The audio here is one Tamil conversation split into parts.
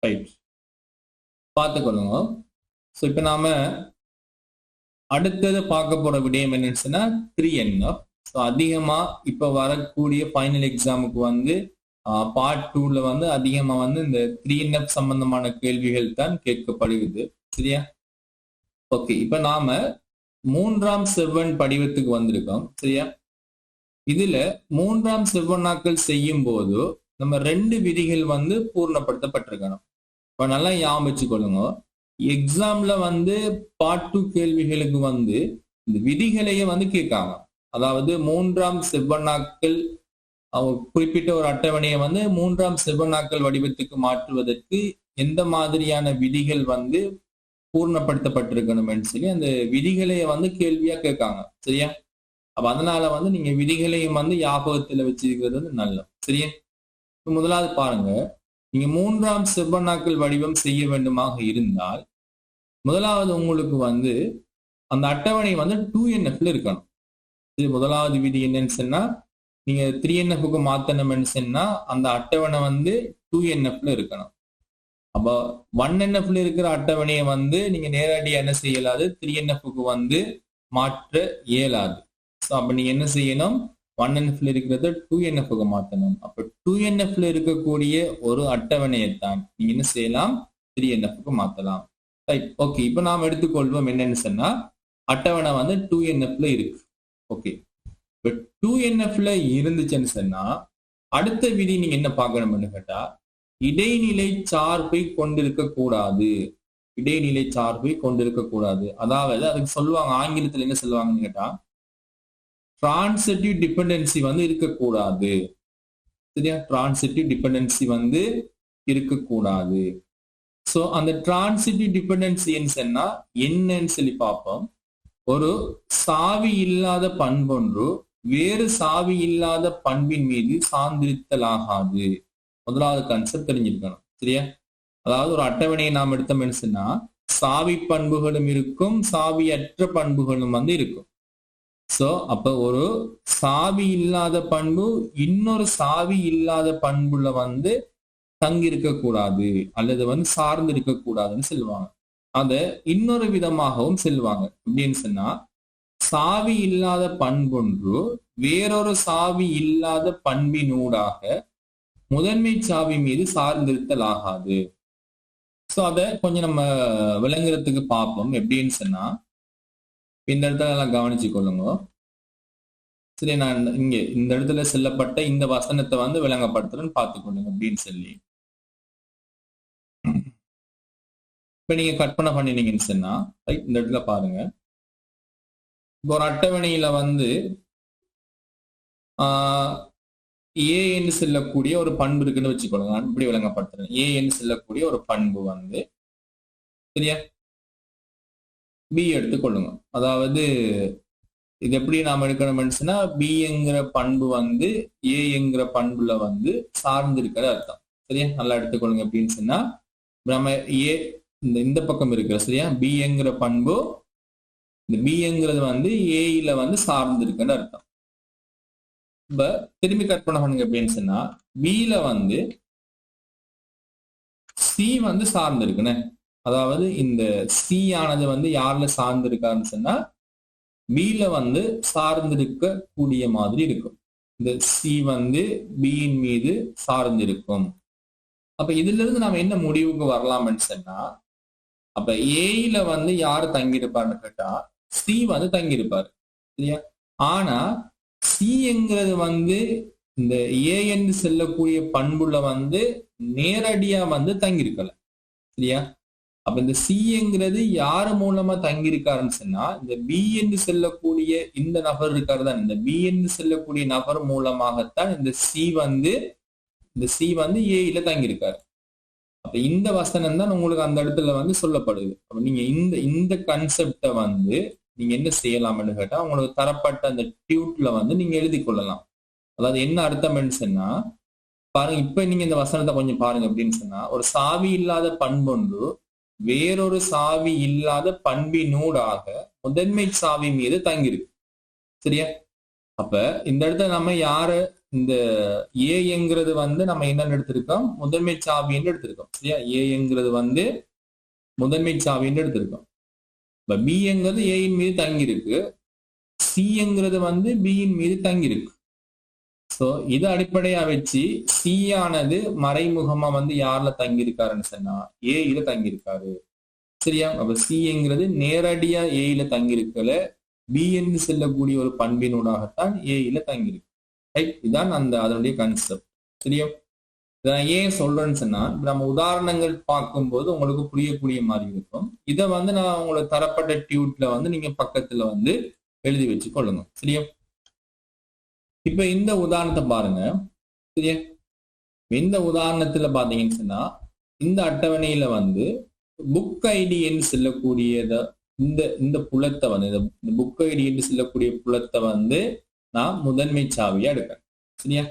ரைட், பார்த்துக்கொள்ளுங்க. ஸோ இப்போ நாம அடுத்தது பார்க்க போற விடயம் என்னன்னா 3NF. ஸோ அதிகமா இப்ப வரக்கூடிய ஃபைனல் எக்ஸாமுக்கு வந்து பார்ட் 2ல வந்து அதிகமா வந்து இந்த 3NF சம்பந்தமான கேள்விகள் தான் கேட்கப்படுகிறது. சரியா? ஓகே, இப்ப நாம 3ஆம் செவ்வன் படிவத்துக்கு வந்திருக்கோம். சரியா? இதுல 3ஆம் செவ்வனாக்கள் செய்யும் போது நம்ம 2 விதிகள் வந்து பூர்ணப்படுத்தப்பட்டிருக்கணும். இப்ப நல்லா ஞாபகம் வச்சுக்கொள்ளுங்க. எக்ஸாம்ல வந்து பார்ட் 2 கேள்விகளுக்கு வந்து இந்த விதிகளையே வந்து கேட்காங்க. அதாவது 3ஆம் செவ்வனாக்கள் குறிப்பிட்ட ஒரு அட்டவணையை வந்து 3ஆம் செவ்வனாக்கள் வடிவத்துக்கு மாற்றுவதற்கு எந்த மாதிரியான விதிகள் வந்து பூர்ணப்படுத்தப்பட்டிருக்கணும்னு சொல்லி அந்த விதிகளைய வந்து கேள்வியா கேட்காங்க. சரியா? அப்ப அதனால வந்து நீங்க விதிகளையும் வந்து ஞாபகத்துல வச்சிருக்கிறது வந்து நல்லது. சரியா? முதலாவது பாருங்க, நீங்க 3ஆம் செவ்வனாக்கள் வடிவம் செய்ய வேண்டுமாக இருந்தால் முதலாவது உங்களுக்கு வந்து அந்த அட்டவணை வந்து 2NFல இருக்கணும். இது முதலாவது விதி என்னன்னு சொன்னா, நீங்க 3NFக்கு மாத்தணும்னு சொன்னா அந்த அட்டவணை வந்து 2NFல இருக்கணும். அப்ப 1NFல இருக்கிற அட்டவணையை வந்து நீங்க நேரடியா என்ன செய்யலாது, 3NFக்கு வந்து மாற்ற இயலாது. ஸோ அப்ப நீங்க என்ன செய்யணும், 1NFல இருக்கிறத 2NFக்கு மாற்றணும். அப்ப 2NFல இருக்கக்கூடிய ஒரு அட்டவணையைத்தான் நீங்க என்ன செய்யலாம், 3NFக்கு மாற்றலாம். Right, okay. இப்ப நாம் எடுத்துக்கொள்வோம் என்னன்னு சொன்னா அட்டவணை வந்து 2NFல இருக்கு. ஓகே, இப்ப 2NFல இருந்துச்சுன்னு சொன்னா அடுத்த விதி நீங்க என்ன பார்க்கணும்னு கேட்டா, இடைநிலை சார்பை கொண்டிருக்க கூடாது. இடைநிலை சார்பை கொண்டிருக்க கூடாது. அதாவது அதுக்கு சொல்லுவாங்க, ஆங்கிலத்தில் என்ன சொல்லுவாங்கன்னு கேட்டா டிரான்சிட்டிவ் டிபெண்டன்சி வந்து இருக்கக்கூடாது. சரியா? டிரான்சிட்டிவ் டிபெண்டன்சி வந்து இருக்கக்கூடாது. சோ அந்த டிரான்சிட்டிவ் டிபெண்டன்சி என்னன்னு சொல்லி பார்ப்போம். ஒரு சாவி இல்லாத பண்பொன்று வேறு சாவி இல்லாத பண்பின் மீது சார்ந்திருத்தலாகாது. முதலாவது கான்செப்ட் தெரிஞ்சிருக்கணும். சரியா? அதாவது ஒரு அட்டவணையை நாம் எடுத்தோம்னு சொன்னா சாவி பண்புகளும் இருக்கும், சாவியற்ற பண்புகளும் வந்து இருக்கும். சோ அப்ப ஒரு சாவி இல்லாத பண்பு இன்னொரு சாவி இல்லாத பண்புல வந்து தங்கியிருக்க கூடாது அல்லது வந்து சார்ந்து இருக்க கூடாதுன்னு சொல்லுவாங்க. அத இன்னொரு விதமாகவும் சொல்லுவாங்க. அப்படின்னு சொன்னா சாவி இல்லாத பண்பொன்று வேறொரு சாவி இல்லாத பண்பினூடாக முதன்மை சாவி மீது சார்ந்திருத்தல் ஆகாது. சோ அத கொஞ்சம் நம்ம விளங்குறதுக்கு பார்ப்போம். எப்படின்னு சொன்னா இந்த இடத்துல எல்லாம் கவனிச்சு கொள்ளுங்க. சரி, நான் இங்க இந்த இடத்துல சொல்லப்பட்ட இந்த வசனத்தை வந்து விளங்கப்படுத்துறேன்னு பார்த்துக்கொள்ளுங்க அப்படின்னு சொல்லி. இப்ப நீங்க கற்பனை பண்ணினீங்கன்னு சொன்னா இந்த இடத்துல பாருங்க, இப்போ ஒரு அட்டவணையில வந்து ஏ என்று சொல்லக்கூடிய ஒரு பண்பு இருக்குன்னு வச்சுக்கொள்ளுங்க. நான் இப்படி விளங்கப்படுத்துறேன். ஏ என்று சொல்லக்கூடிய ஒரு பண்பு வந்து சரியா, பி எடுத்துக்கொள்ளுங்க. அதாவது இது எப்படி நாம எடுக்கணும்னு சொன்னா பிங்கிற பண்பு வந்து ஏங்கிற பண்புல வந்து சார்ந்து இருக்கிற அர்த்தம். சரியா? நல்லா எடுத்துக்கொள்ளுங்க. அப்படின்னு சொன்னா நம்ம ஏ இந்த பக்கம் இருக்கிற சரியா பிங்கிற பண்பு, இந்த பிங்கிறது வந்து ஏல வந்து சார்ந்து இருக்குன்னு அர்த்தம். இப்ப திரும்பி கற்பனை பண்ணுங்க. அப்படின்னு சொன்னா பில வந்து சி வந்து சார்ந்து இருக்குன்னு, அதாவது இந்த சி ஆனது வந்து யாருல சார்ந்து இருக்காருன்னு சொன்னா பில வந்து சார்ந்திருக்க கூடிய மாதிரி இருக்கும். இந்த சி வந்து பியின் மீது சார்ந்து இருக்கும். அப்ப இதுல இருந்து நாம என்ன முடிவுக்கு வரலாம்னு சொன்னா, அப்ப ஏல வந்து யாரு தங்கியிருப்பாருன்னு கேட்டா சி வந்து தங்கியிருப்பாரு. சரியா? ஆனா சிங்கிறது வந்து இந்த ஏ என்று செல்லக்கூடிய பண்புல வந்து நேரடியா வந்து தங்கியிருக்கல. சரியா? அப்ப இந்த சிங்கிறது யாரு மூலமா தங்கியிருக்காருன்னு சொன்னா இந்த பி என்று செல்லக்கூடிய இந்த நபர் இருக்காரு தான், இந்த பி என்று செல்லக்கூடிய நபர் மூலமாகத்தான் இந்த சி வந்து ஏல தங்கியிருக்காரு. அப்ப இந்த வசனம் தான் உங்களுக்கு அந்த இடத்துல வந்து சொல்லப்படுது. அப்ப நீங்க இந்த கன்செப்டை வந்து நீங்க என்ன செய்யலாம்னு கேட்டா உங்களுக்கு தரப்பட்ட அந்த டியூட்ல வந்து நீங்க எழுதி கொள்ளலாம். அதாவது என்ன அர்த்தம்னு சொன்னா பாருங்க, இப்ப நீங்க இந்த வசனத்தை கொஞ்சம் பாருங்க. அப்படின்னு சொன்னா ஒரு சாவி இல்லாத பண்பொன்று வேறொரு சாவி இல்லாத பண்பினூடாக முதன்மை சாவி மீது தங்கியிருக்கு. சரியா? அப்ப இந்த இடத்துல நம்ம யார இந்த ஏங்கிறது வந்து நம்ம என்னன்னு எடுத்திருக்கோம், முதன்மை சாவி என்று எடுத்திருக்கோம். சரியா? ஏங்கிறது வந்து முதன்மை சாவி என்று எடுத்திருக்கோம். இப்ப பிங்கிறது ஏயின் மீது தங்கி இருக்கு, சிங்கிறது வந்து பியின் மீது தங்கி இருக்கு. சோ இதை அடிப்படையா வச்சு சி ஆனது மறைமுகமா வந்து யாருல தங்கி இருக்காருன்னு சொன்னா ஏல தங்கி இருக்காரு. சரியா? அப்ப சிங்கிறது நேரடியா ஏல தங்கி இருக்கல, பி என்று செல்லக்கூடிய ஒரு பண்பினூடாகத்தான் ஏல தங்கி இருக்கு. ரைட்? இதுதான் அந்த அதனுடைய கான்செப்ட். சரியா? இதை நான் ஏன் சொல்றேன்னு சொன்னா நம்ம உதாரணங்கள் பார்க்கும்போது உங்களுக்கு புரியக்கூடிய மாதிரி இருக்கும். இதை வந்து நான் உங்களுக்கு தரப்பட்ட டியூட்ல வந்து நீங்க பக்கத்துல வந்து எழுதி வச்சு கொள்ளுங்க. சரியா? இப்ப இந்த உதாரணத்தை பாருங்க. சரியா? இந்த உதாரணத்துல பாத்தீங்கன்னு சொன்னா இந்த அட்டவணையில வந்து புக் ஐடி என்று செல்லக்கூடியத இந்த இந்த புலத்தை வந்து இந்த புக் ஐடி என்று செல்லக்கூடிய புலத்தை வந்து நான் முதன்மை சாவியா எடுக்கிறேன். சரியா?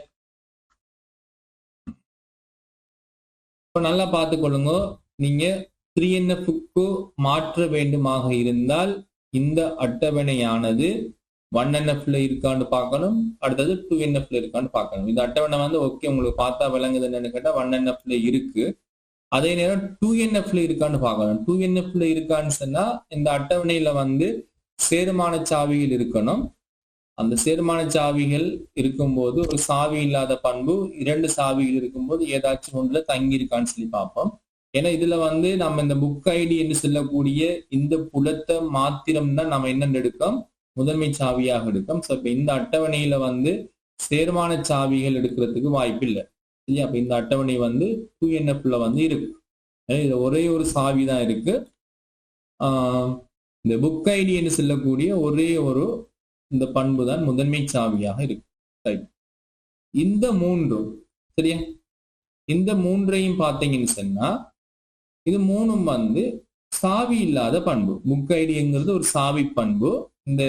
இப்ப நல்லா பார்த்துக்கொள்ளுங்க. நீங்க 3NF-க்கு மாற்ற வேண்டுமாக இருந்தால் இந்த அட்டவணையானது 1NF-ல இருக்கான்னு பார்க்கணும், அடுத்தது 2NF-ல இருக்கான்னு பார்க்கணும். இந்த அட்டவணை வந்து ஓகே உங்களுக்கு பார்த்தா விளங்குது என்னன்னு கேட்டா 1NF-ல இருக்கு. அதே நேரம் 2NF-ல இருக்கான்னு பார்க்கணும். 2NF-ல இருக்கான்னு சொன்னா இந்த அட்டவணையில வந்து சேருமான சாவிகள் இருக்கணும். அந்த சேர்மான சாவிகள் இருக்கும்போது ஒரு சாவி இல்லாத பண்பு, 2 சாவிகள் இருக்கும்போது ஏதாச்சும் ஒன்றுல தங்கி இருக்கான்னு சொல்லி பார்ப்போம். ஏன்னா இதுல வந்து நம்ம இந்த புக் ஐடி என்று சொல்லக்கூடிய இந்த புலத்தை மாத்திரம் தான் நம்ம என்னென்னு எடுக்கோம், முதன்மை சாவியாக எடுக்கும். ஸோ இப்ப இந்த அட்டவணையில வந்து சேர்மான சாவிகள் எடுக்கிறதுக்கு வாய்ப்பு இல்லை. சரியா? அப்ப இந்த அட்டவணை வந்து 2NF-ல வந்து இருக்கு. இது ஒரே ஒரு சாவி தான் இருக்கு. இந்த புக் ஐடி என்று சொல்லக்கூடிய ஒரே ஒரு இந்த பண்பு தான் முதன்மை சாவியாக இருக்கு. இந்த மூன்றும் சரியா? இந்த மூன்றையும் பார்த்தீங்கன்னு சொன்னா இது மூணும் வந்து சாவி இல்லாத பண்பு. புக் ஐடிங்கிறது ஒரு சாவி பண்பு, இந்த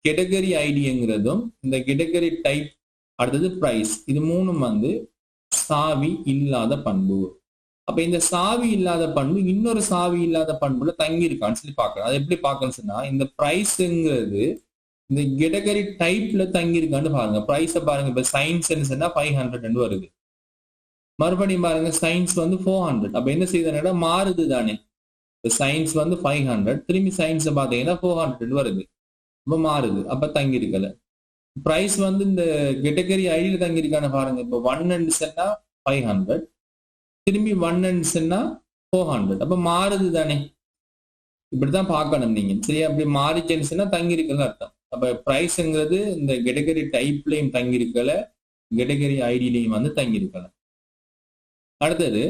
கேட்டகரி ஐடிங்கிறதும் இந்த கேட்டகரி டைப் அடுத்தது பிரைஸ், இது மூணும் வந்து சாவி இல்லாத பண்பு. அப்ப இந்த சாவி இல்லாத பண்பு இன்னொரு சாவி இல்லாத பண்புல தங்கி இருக்கான்னு சொல்லி பார்க்கணும். அது எப்படி பார்க்கணும்னு சொன்னா இந்த பிரைஸ்ங்கிறது இந்த கேட்டகரி டைப்ல தங்கி இருக்கான்னு பாருங்க. பிரைஸை பாருங்க. இப்ப சயின்ஸ் சொன்னா 500 வருது, மறுபடியும் பாருங்க சயின்ஸ் வந்து 400. அப்ப என்ன செய்யுதுன்னா மாறுது தானே. இப்ப சயின்ஸ் வந்து 500, திரும்பி சயின்ஸை பார்த்தீங்கன்னா 400 வருது, இப்ப மாறுது, அப்ப தங்கி இருக்கல. பிரைஸ் வந்து இந்த கேட்டகரி ஐடியில தங்கி இருக்கான்னு பாருங்க. இப்ப 1 சொன்னா 500, திரும்பி 1 சொன்னா 400, அப்ப மாறுது தானே. இப்படித்தான் பார்க்கணும் நீங்க. சரியா? அப்படி மாறிச்சுன்னு சொன்னா தங்கி இருக்கல அர்த்தம். அப்ப பிரைஸ்ங்கிறது இந்த கேட்டகரி டைப்லயும் தங்கி இருக்கல, கேட்டகரி ஐடியிலையும் வந்து தங்கி இருக்கல. அடுத்தது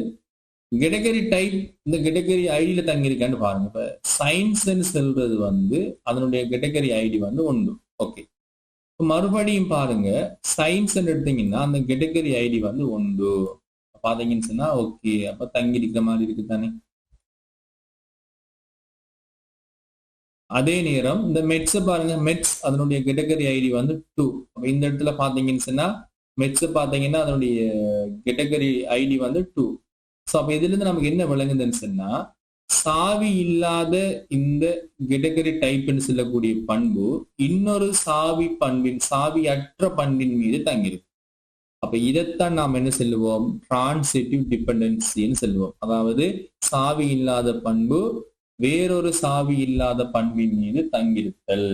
கேட்டகரி டைப் இந்த கேட்டகரி ஐடியில தங்கி இருக்கான்னு பாருங்க. இப்ப சயின்ஸ் சொல்றது வந்து அதனுடைய கேட்டகரி ஐடி வந்து 1. ஓகே, மறுபடியும் பாருங்க சயின்ஸ் எடுத்தீங்கன்னா அந்த கேட்டகரி ஐடி வந்து 1 பாத்தீங்கன்னு சொன்னா ஓகே, அப்ப தங்கி இருக்கிற மாதிரி இருக்கு தானே. அதே நேரம் இந்த மெட்ஸை பாருங்க. மெட்ஸ் அதனுடைய கேட்டகரி ஐடி வந்து 2. அப்ப இந்த இடத்துல பாத்தீங்கன்னு சொன்னா மெட்ஸ் பாத்தீங்கன்னா அதனுடைய கேட்டகரி ஐடி வந்து 2. ஸோ அப்ப இதுல இருந்து நமக்கு என்ன விளங்குதுன்னு சொன்னா சாவி இல்லாத இந்த கேட்டகரி டைப்னு சொல்லக்கூடிய பண்பு இன்னொரு சாவி பண்பின் சாவியற்ற பண்பின் மீது தங்கியிருக்கு. அப்ப இதைத்தான் நாம் என்ன சொல்லுவோம், டிரான்சிட்டிவ் டிபெண்டன்சின்னு சொல்லுவோம். அதாவது சாவி இல்லாத பண்பு வேறொரு சாவி இல்லாத பண்பின் மீது தங்கியிருத்தல்.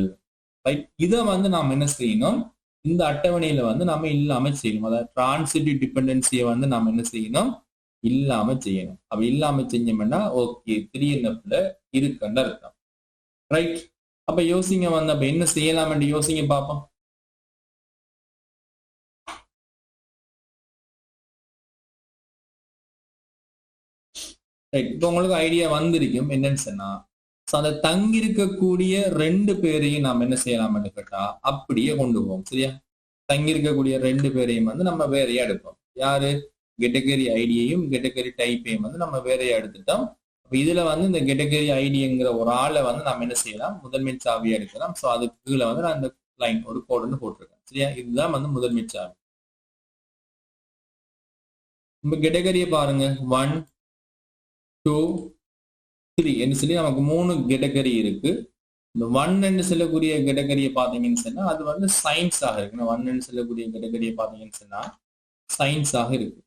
ரைட்? இதை வந்து நாம் என்ன செய்யணும், இந்த அட்டவணையில வந்து நாம இல்லாம செய்யணும். அதாவது டிரான்சிட்டிவ் டிபெண்டன்சியை வந்து நாம் என்ன செய்யணும், இல்லாம செய்யணும். அப்ப இல்லாம செஞ்சோம்னா ஓகே 3NF-ல இருக்குன்னு அர்த்தம். ரைட்? அப்ப யோசிங்க வந்து அப்ப என்ன செய்யலாம் யோசிங்க பார்ப்போம். ரைட்? இப்போ உங்களுக்கு ஐடியா வந்திருக்கும் என்னன்னு சொன்னா அந்த தங்கி இருக்கக்கூடிய 2 பேரையும் நாம் என்ன செய்யலாம்னு கேட்டா அப்படியே கொண்டு போவோம். சரியா? தங்கி இருக்கக்கூடிய 2 பேரையும் வந்து நம்ம வேறையா எடுப்போம். யாரு? கேட்டகரி ஐடியையும் கேட்டகரி டைப்பையும் வந்து நம்ம வேறையா எடுத்துட்டோம். இதுல வந்து இந்த கேட்டகரி ஐடிங்கிற ஒரு ஆளை வந்து நம்ம என்ன செய்யலாம், முதன்மை சாவியா எடுக்கலாம். ஸோ அதுக்கு கீழே வந்து நான் இந்த லைன் ஒரு கோடுன்னு போட்டிருக்கேன். சரியா? இதுதான் வந்து முதன்மை சாவி. இப்ப கேட்டகரியை பாருங்க. 1 2 3 என்று சொல்லி நமக்கு 3 கேட்டகரி இருக்கு. இந்த ஒன் என்று சொல்லக்கூடிய கேட்டகரியை பார்த்தீங்கன்னு சொன்னா அது வந்து சயின்ஸாக இருக்கு. ஒன் என்று சொல்லக்கூடிய கேட்டகரியை பார்த்தீங்கன்னு சொன்னா சயின்ஸாக இருக்கு.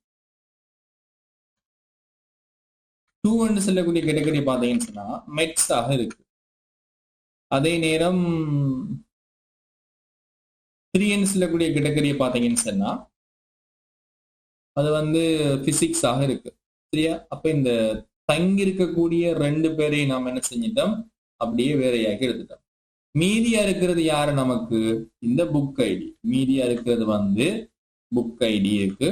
டூ என்று சொல்லக்கூடிய கேட்டகரி பார்த்தீங்கன்னு சொன்னா மெட்ஸாக இருக்கு. அதே நேரம் த்ரீ என்று சொல்லக்கூடிய கேட்டகரியை பார்த்தீங்கன்னு சொன்னா அது வந்து பிசிக்ஸாக இருக்கு. சரியா? அப்ப இந்த தங்கி இருக்கக்கூடிய ரெண்டு பேரையும் நாம் என்ன செஞ்சிட்டோம், அப்படியே வேறையாக்கி எடுத்துட்டோம். மீதியா இருக்கிறது யாரு நமக்கு? இந்த புக் ஐடி. மீதியா இருக்கிறது வந்து புக் ஐடி இருக்கு.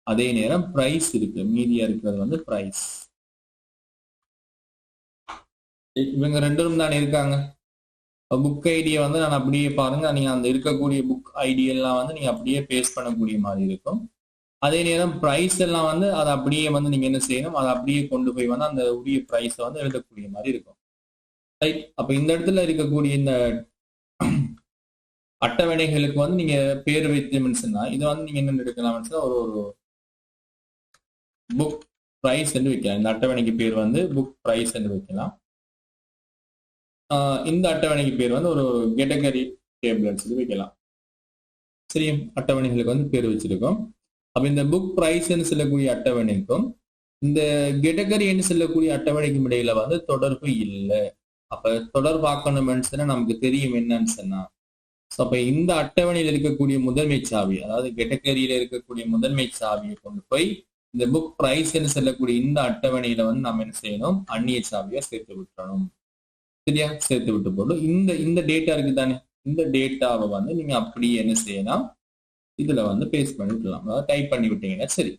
அதே நேரம் பிரைஸ் இருக்கு. மீதியா இருக்கிறது வந்து பிரைஸ். இவங்க ரெண்டும் தானே இருக்காங்க. புக் ஐடியை வந்து நான் அப்படியே பாருங்க, நீங்க அந்த இருக்கக்கூடிய புக் ஐடி எல்லாம் வந்து நீங்க அப்படியே பேஸ்ட் பண்ணக்கூடிய மாதிரி இருக்கும். அதே நேரம் பிரைஸ் எல்லாம் வந்து அதை அப்படியே வந்து நீங்க என்ன செய்யணும், அதை அப்படியே கொண்டு போய் வந்து அந்த உரிய பிரைஸை வந்து எழுதக்கூடிய மாதிரி இருக்கும். ரைட்? அப்ப இந்த இடத்துல இருக்கக்கூடிய இந்த அட்டவணைகளுக்கு வந்து நீங்க பேர் வைத்தீங்கன்னு சொன்னா இதை வந்து நீங்க என்ன எடுக்கலாம்னு சொன்னா ஒரு புக் பிரைஸ் என்று வைக்கலாம். இந்த அட்டவணைக்கு பேர் வந்து புக் பிரைஸ் என்று வைக்கலாம். இந்த அட்டவணைக்கு பேர் வந்து ஒரு கேட்டகரி டேபிள் சொல்லி வைக்கலாம். சரி, அட்டவணைகளுக்கு வந்து பேர் வச்சிருக்கோம். அப்ப இந்த புக் பிரைஸ் சொல்லக்கூடிய அட்டவணைக்கும் இந்த கேட்டகரி என்று சொல்லக்கூடிய அட்டவணைக்கும் இடையில வந்து தொடர்பு இல்லை. அப்ப தொடர்பாக்கணும்னு சொன்னா நமக்கு தெரியும் என்னன்னு சொன்னா, அப்ப இந்த அட்டவணையில் இருக்கக்கூடிய முதன்மை சாவி, அதாவது கேட்டகரியில இருக்கக்கூடிய முதன்மை சாவியை கொண்டு போய் இந்த புக் பிரைஸ் சொல்லக்கூடிய இந்த அட்டவணையில வந்து நம்ம என்ன செய்யணும், அந்நிய சாவியை சேர்த்து விட்டுறணும். சரியா? சேர்த்து விட்டு போடும். இந்த டேட்டா இருக்கு தானே, இந்த டேட்டாவை வந்து நீங்க அப்படியே என்ன செய்யலாம், இதுல வந்து பேஸ்ட் பண்ணி விடலாம். அதாவது டைப் பண்ணி விட்டீங்கன்னா சரி.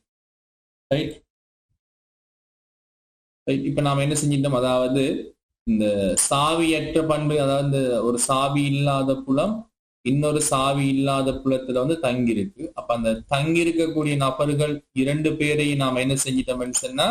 ரைட்? இப்ப நாம என்ன செஞ்சிட்டோம், அதாவது இந்த சாவியற்ற பண்பு, அதாவது ஒரு சாவி இல்லாத புலம் இன்னொரு சாவி இல்லாத புலத்துல வந்து தங்கி இருக்கு. அப்ப அந்த தங்கி இருக்கக்கூடிய நபர்கள் இரண்டு பேரையும் நாம என்ன செஞ்சிட்டோம்னு சொன்னா